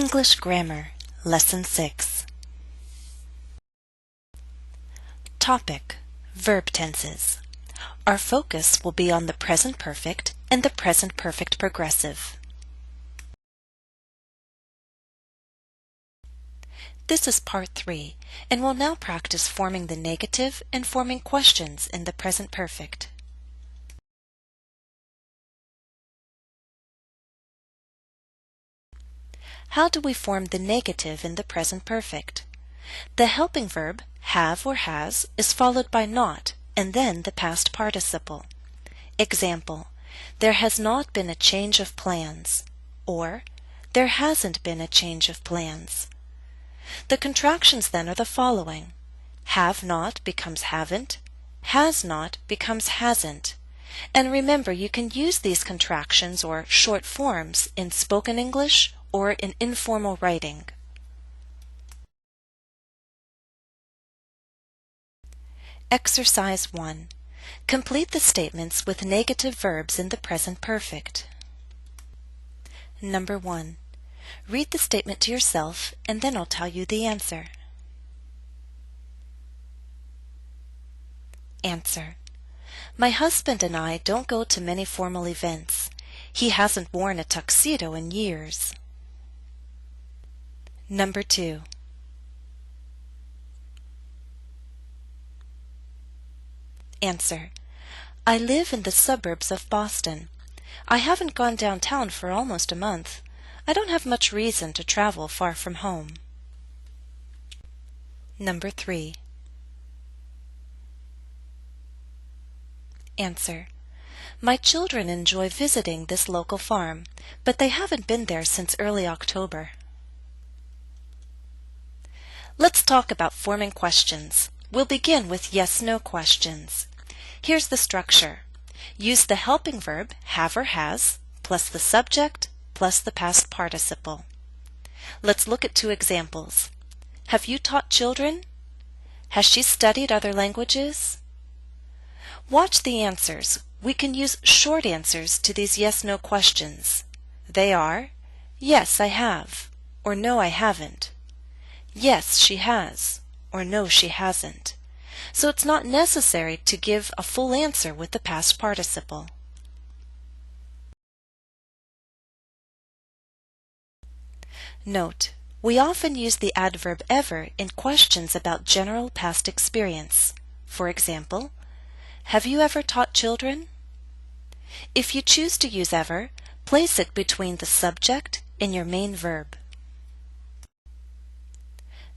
English Grammar, Lesson 6. Topic: Verb tenses. Our focus will be on the present perfect and the present perfect progressive. This is part 3, and we'll now practice forming the negative and forming questions in the present perfect. How do we form the negative in the present perfect? The helping verb, have or has, is followed by not, and then the past participle. Example: there has not been a change of plans, or there hasn't been a change of plans. The contractions then are the following: have not becomes haven't, has not becomes hasn't. And remember, you can use these contractions or short forms in spoken English or in informal writing. Exercise 1. Complete the statements with negative verbs in the present perfect. Number 1. Read the statement to yourself, and then I'll tell you the answer. Answer: my husband and I don't go to many formal events. He hasn't worn a tuxedo in years. Number 2. Answer: I live in the suburbs of Boston. I haven't gone downtown for almost a month. I don't have much reason to travel far from home. Number 3. Answer: my children enjoy visiting this local farm, but they haven't been there since early October. Let's talk about forming questions. We'll begin with yes/no questions. Here's the structure. Use the helping verb, have or has, plus the subject, plus the past participle. Let's look at 2 examples. Have you taught children? Has she studied other languages? Watch the answers. We can use short answers to these yes/no questions. They are: yes, I have, or no, I haven't. Yes, she has, or no, she hasn't. So it's not necessary to give a full answer with the past participle. Note: we often use the adverb ever in questions about general past experience. For example, have you ever taught children? If you choose to use ever, place it between the subject and your main verb.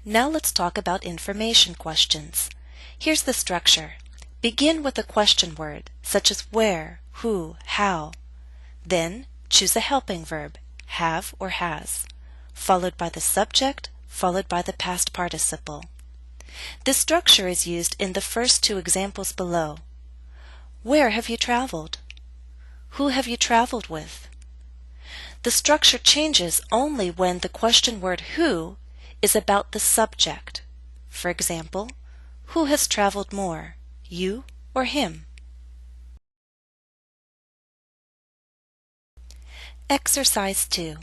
Now let's talk about information questions. Here's the structure. Begin with a question word, such as where, who, how. Then choose a helping verb, have or has, followed by the subject, followed by the past participle. This structure is used in the first 2 examples below. Where have you traveled? Who have you traveled with? The structure changes only when the question word who is about the subject. For example, who has traveled more, you or him? Exercise 2.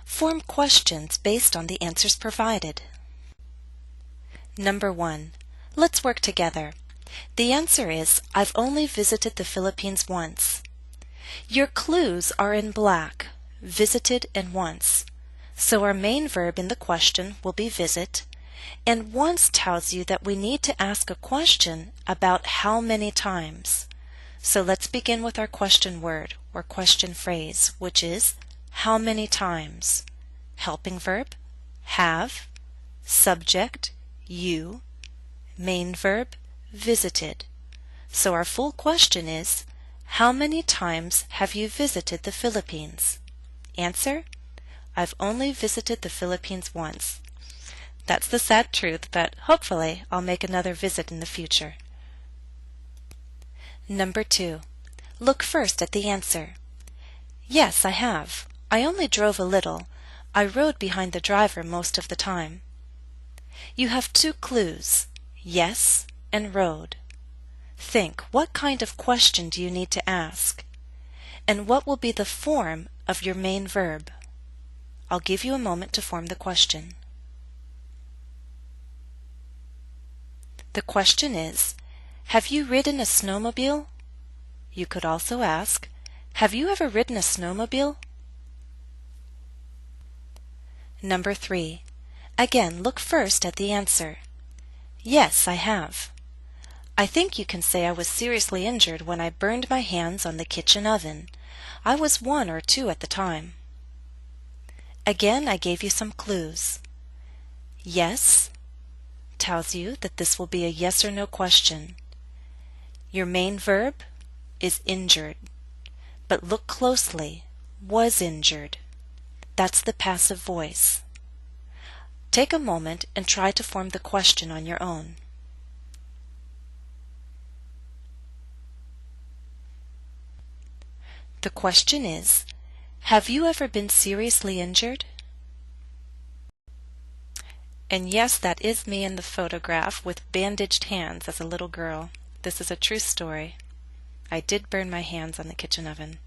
Form questions based on the answers provided. Number 1. Let's work together. The answer is, I've only visited the Philippines once. Your clues are in black, visited and once. So our main verb in the question will be visit, and once tells you that we need to ask a question about how many times. So let's begin with our question word or question phrase, which is how many times. Helping verb, have, subject, you, main verb, visited. So our full question is, how many times have you visited the Philippines? Answer: I've only visited the Philippines once. That's the sad truth, but hopefully I'll make another visit in the future. Number 2. Look first at the answer. Yes, I have. I only drove a little. I rode behind the driver most of the time. You have 2 clues, yes and rode. Think, what kind of question do you need to ask? And what will be the form of your main verb? I'll give you a moment to form the question. The question is, have you ridden a snowmobile? You could also ask, have you ever ridden a snowmobile? Number 3. Again, look first at the answer. Yes, I have. I think you can say I was seriously injured when I burned my hands on the kitchen oven. I was 1 or 2 at the time. Again, I gave you some clues. Yes tells you that this will be a yes or no question. Your main verb is injured, but look closely, was injured. That's the passive voice. Take a moment and try to form the question on your own. The question is, have you ever been seriously injured? And yes, that is me in the photograph with bandaged hands as a little girl. This is a true story. I did burn my hands on the kitchen oven.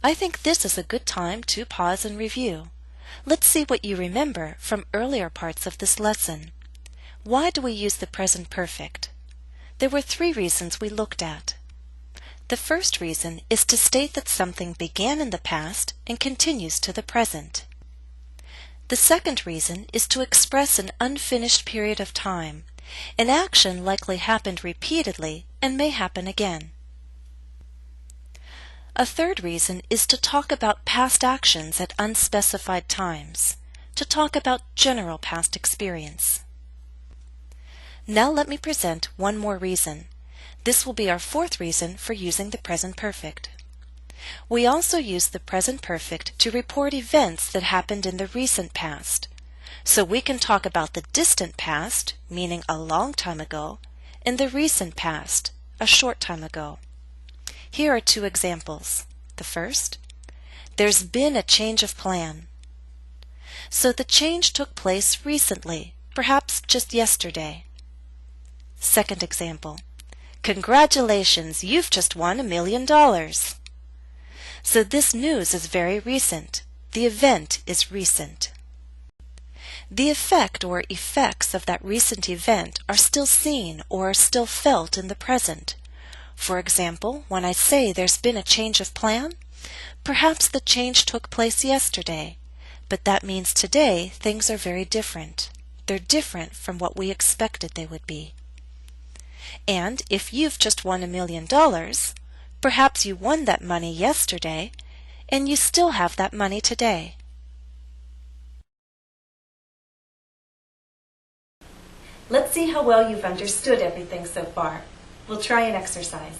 I think this is a good time to pause and review. Let's see what you remember from earlier parts of this lesson. Why do we use the present perfect? There were 3 reasons we looked at. The first reason is to state that something began in the past and continues to the present. The second reason is to express an unfinished period of time. An action likely happened repeatedly and may happen again. A third reason is to talk about past actions at unspecified times, to talk about general past experience. Now let me present one more reason. This will be our 4th reason for using the present perfect. We also use the present perfect to report events that happened in the recent past. So we can talk about the distant past, meaning a long time ago, and the recent past, a short time ago. Here are 2 examples. The first, there's been a change of plan. So the change took place recently, perhaps just yesterday. Second example, congratulations, you've just won $1 million. So this news is very recent. The event is recent. The effect or effects of that recent event are still seen or are still felt in the present. For example, when I say there's been a change of plan, perhaps the change took place yesterday, but that means today things are very different. They're different from what we expected they would be. And if you've just won $1 million, perhaps you won that money yesterday, and you still have that money today. Let's see how well you've understood everything so far. We'll try an exercise.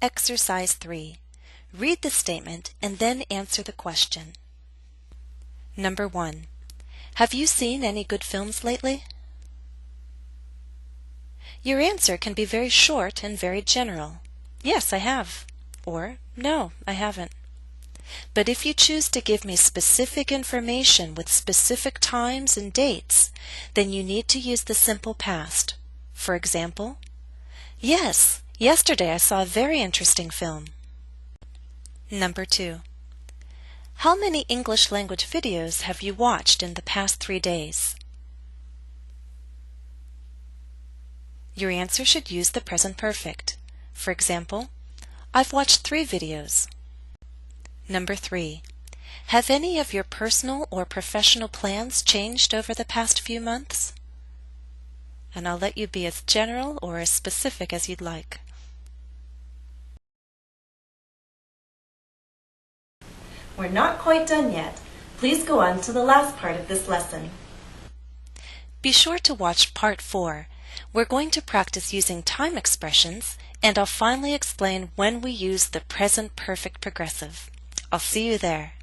Exercise 3. Read the statement and then answer the question. Number 1. Have you seen any good films lately? Your answer can be very short and very general. Yes, I have. Or, no, I haven't. But if you choose to give me specific information with specific times and dates, then you need to use the simple past. For example, yes, yesterday I saw a very interesting film. Number 2. How many English language videos have you watched in the past 3 days? Your answer should use the present perfect. For example, I've watched 3 videos. Number 3. Have any of your personal or professional plans changed over the past few months? And I'll let you be as general or as specific as you'd like. We're not quite done yet. Please go on to the last part of this lesson. Be sure to watch part 4. We're going to practice using time expressions, and I'll finally explain when we use the present perfect progressive. I'll see you there.